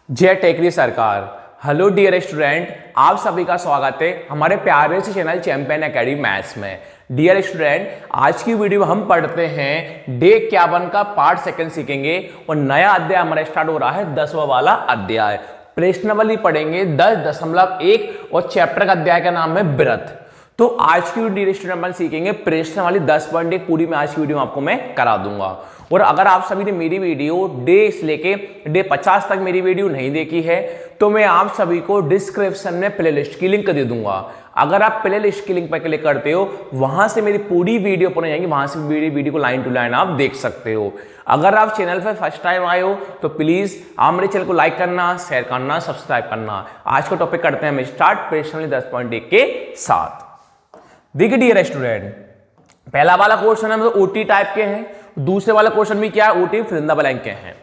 जय टेकरी सरकार। Hello dear student, आप सभी का स्वागत है हमारे प्यारे से चैनल चैंपियन एकेडमी मैथ्स में। डियर स्टूडेंट, आज की वीडियो में हम पढ़ते हैं डे 51 का पार्ट सेकंड सीखेंगे और नया अध्याय हमारा स्टार्ट हो रहा है 10वां वाला अध्याय। प्रश्नावली पढ़ेंगे 10.1 और चैप्टर का अध्याय का नाम है व्रत। तो आज की डियर स्टूडेंट अपन सीखेंगे प्रश्नावली 10.1 पूरी में आज की वीडियो में आपको मैं करा दूंगा। और अगर आप सभी ने मेरी वीडियो डे से लेके डे 50 तक मेरी वीडियो नहीं देखी है तो मैं आप सभी को डिस्क्रिप्शन में प्लेलिस्ट की लिंक दे दूंगा। अगर आप प्लेलिस्ट की लिंक पर क्लिक करते हो वहां से मेरी पूरी वीडियो पर जाएंगी, वहां से मेरी वीडियो को लाइन टू लाइन आप देख सकते हो। अगर आप चैनल पर फर्स्ट टाइम आए हो तो प्लीज आप मेरे चैनल को लाइक करना, शेयर करना, सब्सक्राइब करना। आज का टॉपिक करते हैं हम स्टार्ट प्रश्नावली 10.1 के साथ। देखिए डियर स्टूडेंट, पहला वाला क्वेश्चन है मतलब ओटी टाइप के हैं, दूसरे वाला क्वेश्चन भी क्या है, ओटी फिर ब्लैंक के हैं।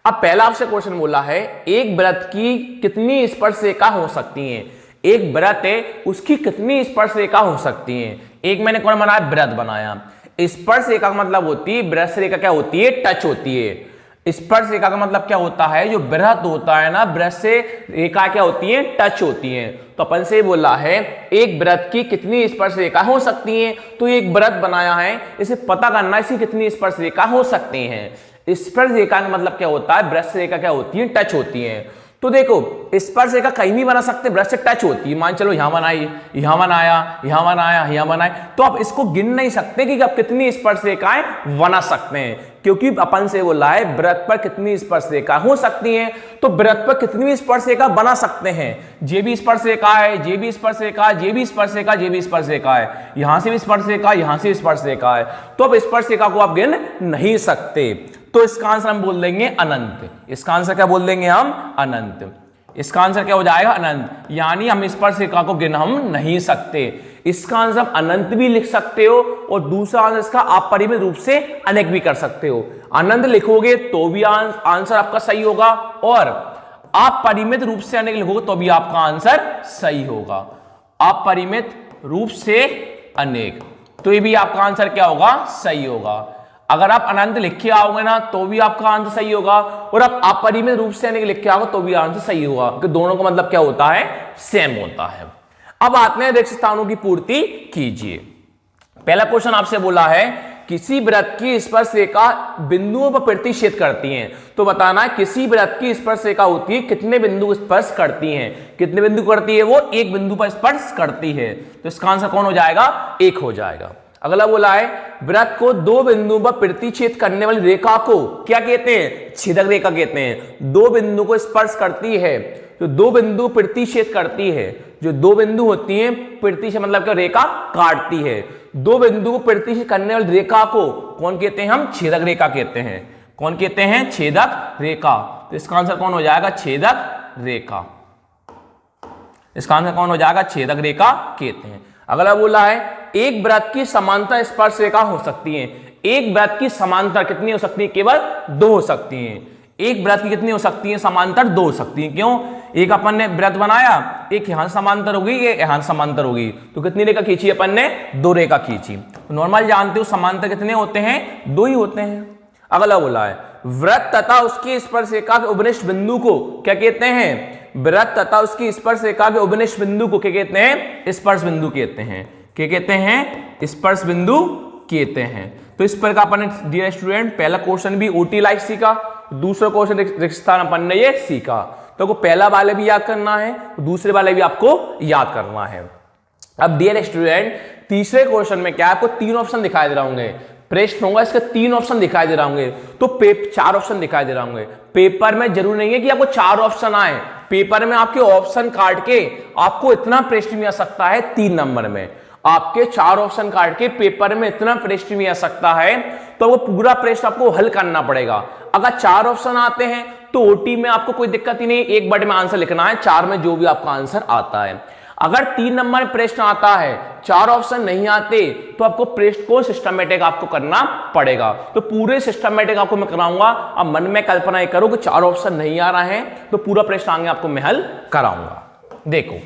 अब पहला आपसे क्वेश्चन बोला है एक व्रत की कितनी स्पर्श रेखा हो सकती हैं। एक व्रत है उसकी कितनी स्पर्श रेखा हो सकती हैं। एक मैंने कौन बनाया, व्रत बनाया। स्पर्श रेखा का मतलब होती है, व्रत रेखा क्या होती है, टच होती है। स्पर्श रेखा का मतलब क्या होता है, जो व्रत होता है ना, व्रत से रेखा क्या होती है, टच होती है। तो अपन से बोला है एक व्रत की कितनी स्पर्श रेखा हो सकती है। तो एक व्रत बनाया है, इसे पता करना है इसकी कितनी स्पर्श रेखा हो सकती है। स्पर्श रेखा का मतलब क्या होता है, व्रत रेखा क्या होती है, टच होती है। तो देखो स्पर्श रेखा कहीं भी बना सकते, व्रत से टच होती है। मान चलो यहां बनाई, यहां बनाया, यहां बनाया, यहां बनाए, तो आप इसको गिन नहीं सकते कि आप कितनी स्पर्श रेखाएं बना सकते हैं, क्योंकि अपन से बोला है व्रत पर कितनी स्पर्श रेखा हो सकती है। तो व्रत पर कितनी भी स्पर्श रेखा बना सकते हैं। जे भी स्पर्श रेखा है, जे भी स्पर्श रेखा है, जे भी स्पर्श रेखा, जे भी स्पर्श रेखा है, यहां से भी स्पर्श रेखा, यहां से स्पर्श रेखा है। तो अब स्पर्श रेखा को आप गिन नहीं सकते। तो इसका आंसर हम बोल देंगे अनंत। इसका आंसर क्या बोल देंगे हम, अनंत। इसका आंसर क्या हो जाएगा, अनंत। यानी हम स्पर्श रेखा को गिन हम नहीं सकते। इसका आंसर अनंत भी लिख सकते हो और दूसरा आंसर इसका आप परिमित रूप से अनेक भी कर सकते हो। अनंत लिखोगे तो भी आंसर आपका सही होगा और आप परिमित रूप से अनेक लिखोगे तो भी आपका आंसर सही होगा। आप परिमित रूप से अनेक, तो ये भी आपका आंसर क्या होगा, सही होगा। अगर आप अनंत लिख के आओगे ना तो भी आपका आंसर सही होगा और आप अपरिमित रूप से अनेक लिख के आओगे तो भी आंसर सही होगा, क्योंकि दोनों का मतलब क्या होता है, सेम होता है। अब आते हैं रिक्त स्थानों की पूर्ति कीजिए। पहला क्वेश्चन आपसे बोला है किसी व्रत की स्पर्श रेखा बिंदुओं पर प्रतिच्छेद करती हैं। तो बताना है किसी व्रत की स्पर्श रेखा होती है, कितने बिंदु स्पर्श करती हैं। कितने बिंदु करती है, वो एक बिंदु पर स्पर्श करती है। तो इसका आंसर कौन हो जाएगा, एक हो जाएगा। अगला बोला है व्रत को दो बिंदुओं पर प्रतिच्छेद करने वाली रेखा को क्या कहते हैं, छेदक रेखा कहते हैं। दो बिंदु को स्पर्श करती है, तो दो बिंदु प्रतिच्छेद करती है। जो दो बिंदु होती हैं, प्रतिच्छेद मतलब क्या, रेखा काटती है। दो बिंदु को प्रतिच्छेद करने वाली रेखा को कौन कहते हैं, हम छेदक रेखा कहते हैं। कौन कहते हैं, छेदक रेखा। तो इसका आंसर कौन हो जाएगा, छेदक रेखा। इसका आंसर कौन हो जाएगा, छेदक रेखा कहते हैं। अगला बोला है एक व्रत की समांतर स्पर्श रेखा हो सकती है। एक व्रत की समांतर कितनी हो सकती है, केवल दो हो सकती हैं। एक व्रत की कितनी हो सकती है, समांतर दो हो सकती हैं। क्यों, एक अपन ने व्रत बनाया, एक यहां समांतर होगी, एक यहां समांतर होगी, तो कितनी रेखा खींची अपन ने, दो रेखा खींची। तो नॉर्मल जानते हो समांतर कितने होते हैं, दो ही होते हैं। अगला बोला है व्रत तथा उसकी स्पर्श रेखा के उपनिष्ठ बिंदु को क्या कहते हैं, व्रत तथा उसकी स्पर्श रेखा के उपनिष्ठ बिंदु को क्या कहते हैं, स्पर्श बिंदु कहते हैं। क्या कहते हैं, स्पर्श बिंदु कहते हैं। तो इस पर का अपन ने डियर स्टूडेंट पहला क्वेश्चन भी ओटी लाइक सीखा, दूसरा क्वेश्चन रिक्त स्थान अपन ने ये सीखा। तो को पहला वाले भी याद करना है, दूसरे वाले भी आपको याद करना है। अब डियर स्टूडेंट तीसरे क्वेश्चन में क्या आपको तीन ऑप्शन दिखाई दे रहे होंगे। प्रश्न होगा इसके तीन ऑप्शन दिखाई दे रहे होंगे, तो चार ऑप्शन दिखाई दे रहे होंगे। पेपर में जरूर नहीं है कि आपको चार ऑप्शन आए, पेपर में आपके ऑप्शन काट के आपको इतना प्रश्न भी आ सकता है 3 नंबर में। आपके चार ऑप्शन काट के पेपर में इतना प्रश्न भी आ सकता है, तो वो पूरा प्रश्न आपको हल करना पड़ेगा। अगर चार ऑप्शन आते हैं तो ओटी में आपको कोई दिक्कत ही नहीं, एक वर्ड में आंसर लिखना है, चार में जो भी आपका आंसर आता है। अगर 3 नंबर प्रश्न आता है, चार ऑप्शन नहीं आते, तो आपको प्रश्न को सिस्टमेटिक आपको करना पड़ेगा। तो पूरे सिस्टमेटिक आपको मैं कराऊंगा। अब मन में कल्पना करो कि चार ऑप्शन नहीं आ रहे हैं, तो पूरा प्रश्न आगे आपको मैं हल कराऊंगा। देखो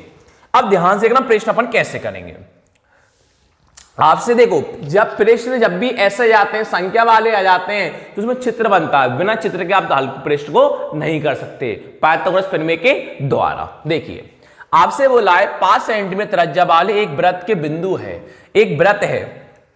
अब ध्यान से देखना प्रश्न अपन कैसे करेंगे। आपसे देखो, जब प्रश्न जब भी ऐसे जाते हैं, संख्या वाले आ जाते हैं, तो उसमें चित्र बनता है, बिना चित्र के आप हल प्रश्न को नहीं कर सकते पाइथागोरस प्रमेय के द्वारा। देखिए आपसे बोला है 5 सेंटीमीटर त्रिज्या वाले एक वृत्त के बिंदु है, एक वृत्त है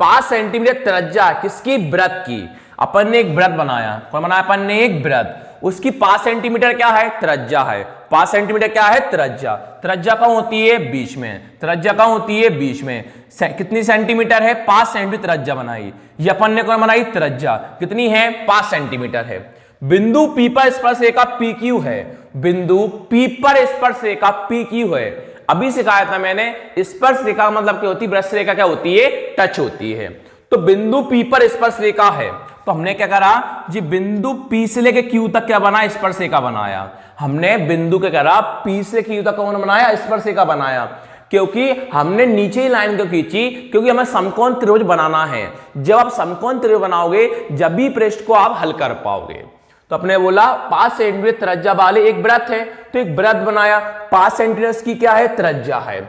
5 सेंटीमीटर त्रिज्या किसकी, वृत्त की। अपन ने एक वृत्त बनाया, कौन बनाया, अपन ने एक वृत्त, उसकी 5 सेंटीमीटर क्या है, त्रिज्या है। 5 सेंटीमीटर क्या है, त्रिज्या। त्रिज्या कहां होती है, बीच में। त्रिज्या कहां होती है, बीच में। कितनी सेंटीमीटर है, 5 सेंटीमीटर त्रिज्या बनाई। ये अपन ने कौन बनाई, त्रिज्या कितनी है, 5 सेंटीमीटर है। बिंदु P पर स्पर्श रेखा PQ है, बिंदु P पर स्पर्श रेखा PQ है। अभी सिखाया था मैंने, स्पर्श रेखा मतलब क्या होती है, वृत्त रेखा क्या होती है, टच होती है। तो बिंदु P पर स्पर्श रेखा है, तो हमने क्या करा जी, बिंदु P से लेके Q तक क्या बना, स्पर्श रेखा बनाया। हमने बिंदु क्या करा, P से Q तक कौन बनाया, स्पर्श रेखा बनाया। क्योंकि हमने नीचे ही लाइन क्यों खींची, क्योंकि हमें समकोण त्रिभुज बनाना है। जब आप समकोण त्रिभुज बनाओगे, जब भी प्रश्न को आप हल कर पाओगे। तो अपने बोला 5 सेंटीमीटर त्रिज्या वाले एक वृत्त है, तो एक वृत्त बनाया, 5 सेंटीमीटर की क्या है, त्रिज्या है।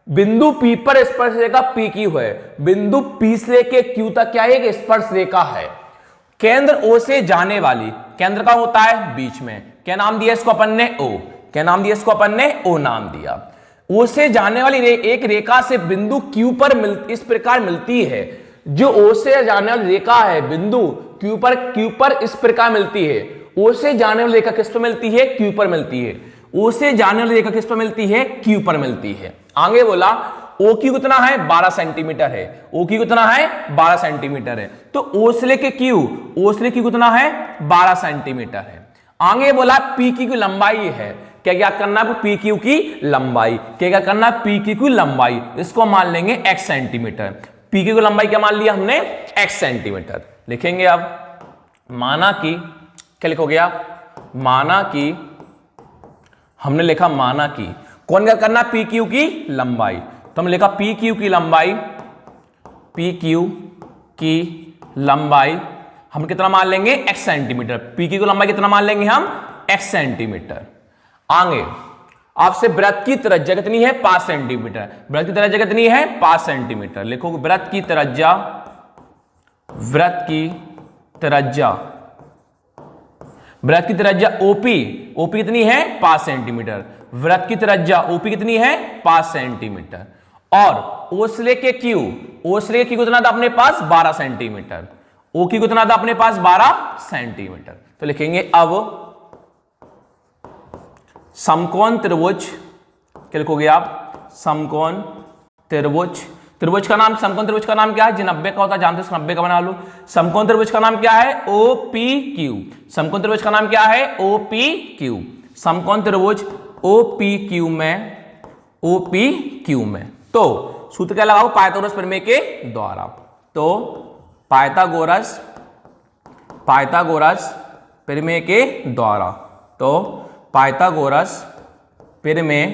बिंदु P पर स्पर्श रेखा PQ है, बिंदु P से लेके Q तक क्या है, एक स्पर्श रेखा है। केंद्र O से जाने वाली, केंद्र का होता है बीच में, क्या नाम दिया इसको अपन ने, O। क्या नाम दिया इसको अपन ने, O नाम दिया। O से जाने वाली एक रेखा से बिंदु Q पर इस प्रकार मिलती है। जो O से जाने वाली रेखा है, बिंदु Q पर इस प्रकार मिलती है। O से जाने वाली रेखा किस पर मिलती है, Q पर मिलती है। O से जाने वाली रेखा किस पर मिलती है, Q पर मिलती है। आगे बोला OQ कितना है, 12 सेंटीमीटर है। OQ कितना है, 12 सेंटीमीटर है। तो O से लेके Q कितना है, 12 सेंटीमीटर है। आगे बोला PQ की लंबाई है, क्या करना है, PQ की लंबाई, क्या करना है, PQ की लंबाई, इसको मान लेंगे x सेंटीमीटर। PQ की लंबाई क्या मान लिया हमने, x सेंटीमीटर। लिखेंगे अब, माना कि, क्या लिखोगे आप, माना कि, हमने लिखा माना कि, कौन क्या करना, PQ की लंबाई। तो हमने लिखा PQ की लंबाई, PQ की लंबाई हम कितना मान लेंगे, x सेंटीमीटर। PQ की लंबाई कितना मान लेंगे हम, x सेंटीमीटर। आगे आपसे वृत्त की त्रिज्या कितनी है, 5 सेंटीमीटर। वृत्त की त्रिज्या कितनी है, 5 सेंटीमीटर। लिखो वृत्त की त्रिज्या, वृत्त की त्रिज्या, वृत्त की त्रिज्या OP कितनी है, 5 सेंटीमीटर। वृत्त की त्रिज्या OP कितनी है, 5 सेंटीमीटर। और O से लेके Q कितना था अपने पास, 12 सेंटीमीटर। OQ कितना था अपने पास, 12 सेंटीमीटर। तो लिखेंगे अब समकोण त्रिभुज, क्या लिखोगे आप, समकोण त्रिभुज। त्रिभुज का नाम, समकोण त्रिभुज का नाम क्या है, जी 90 का होता है, जानते हो 90 का बना लो। समकोण त्रिभुज का नाम क्या है, OPQ। समकोण त्रिभुज का नाम क्या है, OPQ। समकोण त्रिभुज OPQ में तो सूत्र क्या लगाओ, पाइथागोरस प्रमेय के द्वारा। तो पाइथागोरस प्रमेय के द्वारा, तो पाइथागोरस प्रमेय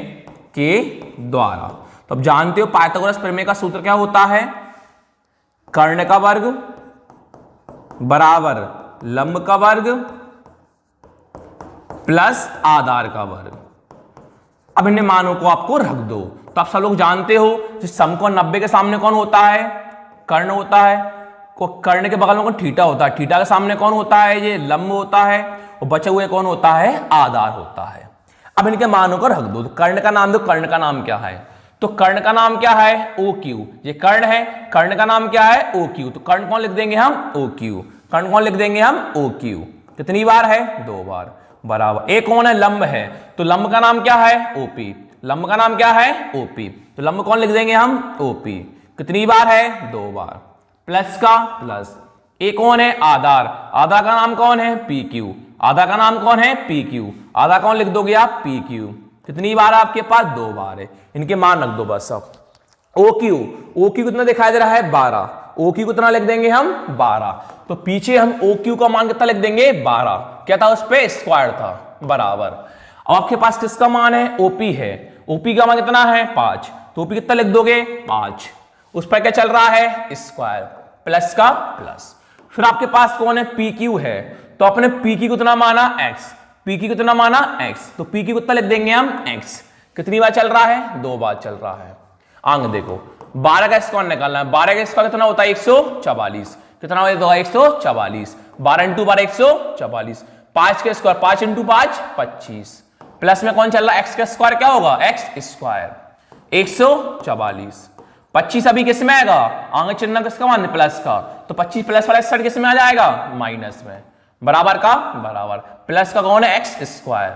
के द्वारा। तो अब जानते हो पाइथागोरस प्रमेय का सूत्र क्या होता है, कर्ण का वर्ग बराबर लंब का वर्ग प्लस आधार का वर्ग। अब इन मानों को आपको रख दो। तो आप सब लोग जानते हो समकोण 90 के सामने कौन होता है, कर्ण होता है। कर्ण के बगल में कौन, थीटा होता है। थीटा के सामने कौन होता है, ये लंब होता है। और बचे हुए कौन होता है, आधार होता है। अब इनके मानों को रख दो। तो कर्ण का नाम दो, कर्ण का नाम क्या है, तो कर्ण का नाम क्या है, OQ। ये कर्ण है, कर्ण का नाम क्या है, OQ। तो कर्ण कौन लिख देंगे हम, OQ। कर्ण कौन लिख देंगे हम, OQ। कितनी बार है, 2 बार, बराबर। एक कौन है, लंब है, तो लंब का नाम क्या है, OP। लंब का नाम क्या है, OP। तो लंब कौन लिख देंगे हम, OP। कितनी बार है, 2 बार। प्लस का प्लस, एक कौन है, आधार। आधार का नाम कौन है, PQ। आधा का नाम कौन है, PQ। आधा कौन लिख दोगे आप, PQ। कितनी बार आपके पास, 2 बार है। इनके मान रख दो बस। अब OQ कितना दिखाई दे रहा है, 12। OQ कितना लिख देंगे हम, 12। तो पीछे हम OQ का मान कितना लिख देंगे, 12। क्या था उस पे, स्क्वायर था, बराबर। अब आपके पास किसका मान है, OP है। OP का मान कितना है, 5। तो OP कितना लिख दोगे, 5। उस पर क्या चल रहा है, स्क्वायर, प्लस का प्लस। फिर आपके पास कौन है, PQ है। तो अपने PQ कितना माना, x। PQ कितना माना, x। तो PQ कितना लिख देंगे हम, x। कितनी बार चल रहा है, 2 बार चल रहा है। आगे देखो, 12 का स्क्वायर निकालना है। 12 का स्क्वायर कितना होता है 144। कितना होगा 144। 12 इंटू 12 144। 5 का स्क्वायर 5 इंटू 5 25। प्लस में कौन चल रहा है x का स्क्वायर क्या होगा x स्क्वायर 144। 25 अभी किस में आएगा आगे चिन्ह किसका मान प्लस का, तो 25 प्लस वाला साइड किस में आ जाएगा माइनस में। बराबर का बराबर प्लस का कौन है x स्क्वायर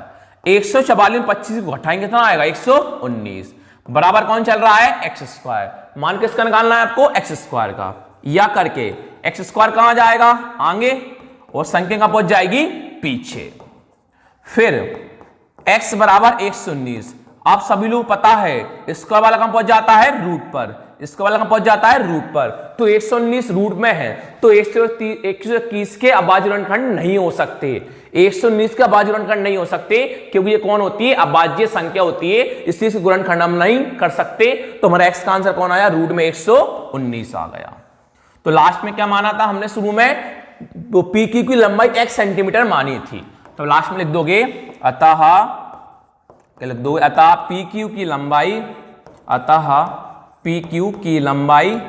144 में 25 को घटाएंगे कितना आएगा 119। बराबर कौन चल रहा है x स्क्वायर। मान किसका निकालना है आपको x स्क्वायर का, या करके x स्क्वायर कहां जाएगा आगे और संख्या कहां पहुंच जाएगी पीछे। फिर x बराबर 119। आप सभी लोग पता है स्क्वायर वाला कहां पहुंच जाता है रूट पर, स्क्वायर वाला कहां पहुंच जाता है रूट पर, तो 119 रूट में है तो 121 के अभाज्य ऋणखंड नहीं हो सकते। 119 के अभाज्य ऋणखंड नहीं हो सकते क्योंकि ये कौन होती है अभाज्य संख्या होती है, इसलिए इसके गुणनखंड हम नहीं कर सकते। तो हमारा x का आंसर कौन आया रूट में 119 आ गया। तो लास्ट में क्या माना था हमने शुरू में, तो पी क्यू की लंबाई x सेंटीमीटर मानी थी। तो लास्ट में लिख दोगे अतः पी क्यू की लंबाई, अतः पी क्यू की लंबाई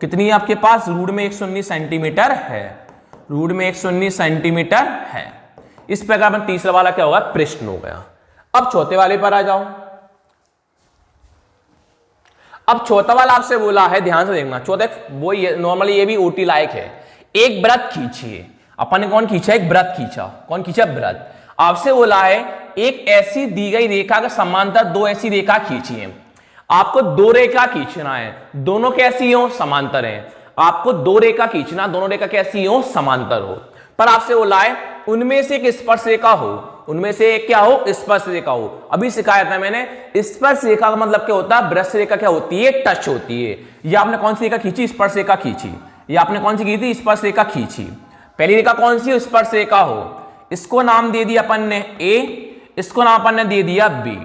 कितनी है आपके पास रूट में 119 सेंटीमीटर है, रूट में 119 सेंटीमीटर है। इस प्रकार में तीसरा वाला क्या होगा प्रश्न हो गया। अब चौथे वाले पर आ जाओ। अब चौथा वाला आपसे बोला है, ध्यान से देखना, चौथे वो नॉर्मली ये भी ओटी लायक है। एक वृत्त खींचिए, अपन ने कौन खींचा एक वृत्त खींचा, कौन खींचा वृत्त। आपसे बोला है एक ऐसी दी गई रेखा का समांतर दो ऐसी रेखा खींचिए। आपको दो रेखा खींचना है, दोनों कैसी हो समांतर हैं। आपको दो रेखा खींचना, दोनों रेखा कैसी हो समांतर हो। पर आपसे बोला है उनमें से एक स्पर्श रेखा हो, उनमें से एक क्या हो स्पर्श रेखा हो। अभी सिखाया था मैंने स्पर्श रेखा का मतलब क्या होता है, ब्रश रेखा क्या होती है टच होती है। ये आपने कौन सी रेखा खींची स्पर्श रेखा खींची, ये आपने कौन सी की थी स्पर्श रेखा खींची। पहली रेखा कौन सी स्पर्श रेखा हो, इसको नाम दे दिया अपन ने ए, इसको नाम अपन ने दे दिया बी।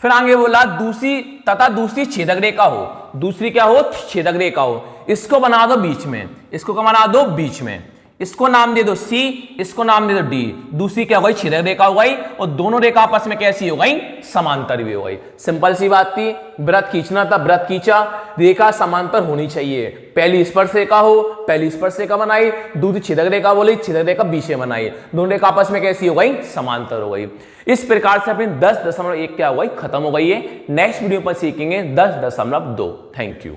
फिर आगे बोला दूसरी तथा दूसरी छेदक रेखा हो, दूसरी क्या हो छेदक रेखा हो, इसको बना दो बीच में, इसको क्या बना दो बीच में, इसको नाम दे दो सी, इसको नाम दे दो डी। दूसरी क्या हो गई छेदक रेखा हो गई और दोनों रेखा आपस में कैसी हो गई समांतर भी हो गई। सिंपल सी बात थी, वृत्त खींचना था वृत्त खींचा, रेखा समांतर होनी चाहिए। पहली स्पर्श रेखा हो, पहली स्पर्श रेखा बनाई, दूसरी छेदक रेखा बोली, छेदक रेखा बीच में बनाई, दोनों रेखा आपस में कैसी हो गई समांतर हो गई। इस प्रकार से अपनी 10.1 क्या हो गई खत्म हो गई है। नेक्स्ट वीडियो पर सीखेंगे 10.2। Thank you.